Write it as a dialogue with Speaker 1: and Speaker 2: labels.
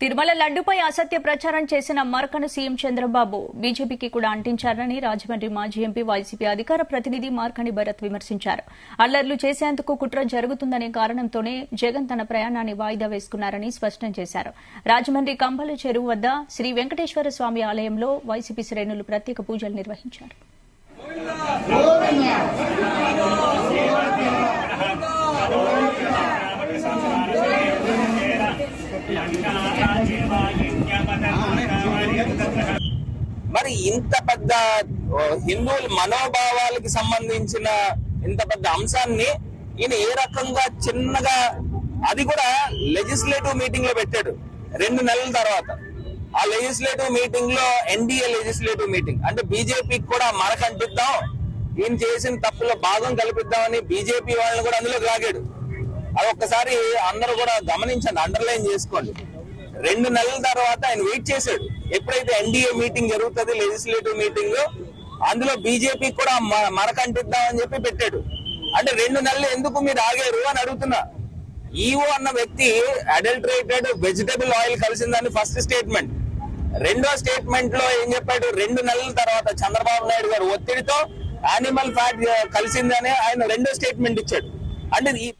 Speaker 1: తిరుమల లడ్డుపై అసత్య ప్రచారం చేసిన మార్కను సీఎం చంద్రబాబు బీజేపీకి కూడా అంటించారని రాజమండ్రి మాజీ ఎంపీ వైసీపీ అధికార ప్రతినిధి మార్కని భరత్ విమర్శించారు. అల్లర్లు చేసేందుకు కుట్ర జరుగుతుందనే కారణంతోనే జగన్ తన ప్రయాణాన్ని వాయిదా వేసుకున్నారని స్పష్టం చేశారు. రాజమండ్రి కంబల చెరువు వద్ద శ్రీ వెంకటేశ్వర స్వామి ఆలయంలో వైసీపీ శ్రేణులు ప్రత్యేక పూజలు నిర్వహించారు.
Speaker 2: మరి ఇంత పెద్ద హిందువుల మనోభావాలకు సంబంధించిన ఇంత పెద్ద అంశాన్ని ఈయన ఏ రకంగా చిన్నగా, అది కూడా లెజిస్లేటివ్ మీటింగ్ లో పెట్టాడు 2 నెలల తర్వాత. ఆ లెజిస్లేటివ్ మీటింగ్ లో ఎన్డీఏ లెజిస్లేటివ్ మీటింగ్ అంటే బీజేపీకి కూడా మనకంటిద్దాం, ఈయన చేసిన తప్పులో భాగం కల్పిద్దామని బీజేపీ వాళ్ళని కూడా అందులోకి లాగాడు. అది ఒక్కసారి అందరూ కూడా గమనించండి, అండర్లైన్ చేసుకోండి. 2 నెలల తర్వాత ఆయన వెయిట్ చేశాడు. ఎప్పుడైతే ఎన్డీఏ మీటింగ్ జరుగుతుంది, లెజిస్లేటివ్ మీటింగ్, అందులో బీజేపీ కూడా మరకంటిద్దామని చెప్పి పెట్టాడు. అంటే 2 నెలలు ఎందుకు మీరు ఆగారు అని అడుగుతున్నా. ఈవో అన్న వ్యక్తి అడల్టరేటెడ్ వెజిటబుల్ ఆయిల్ కలిసిందని ఫస్ట్ స్టేట్మెంట్. రెండో స్టేట్మెంట్ లో ఏం చెప్పాడు? 2 నెలల తర్వాత చంద్రబాబు నాయుడు గారు ఒత్తిడితో యానిమల్ ఫ్యాట్ కలిసిందని ఆయన రెండో స్టేట్మెంట్ ఇచ్చాడు. అంటే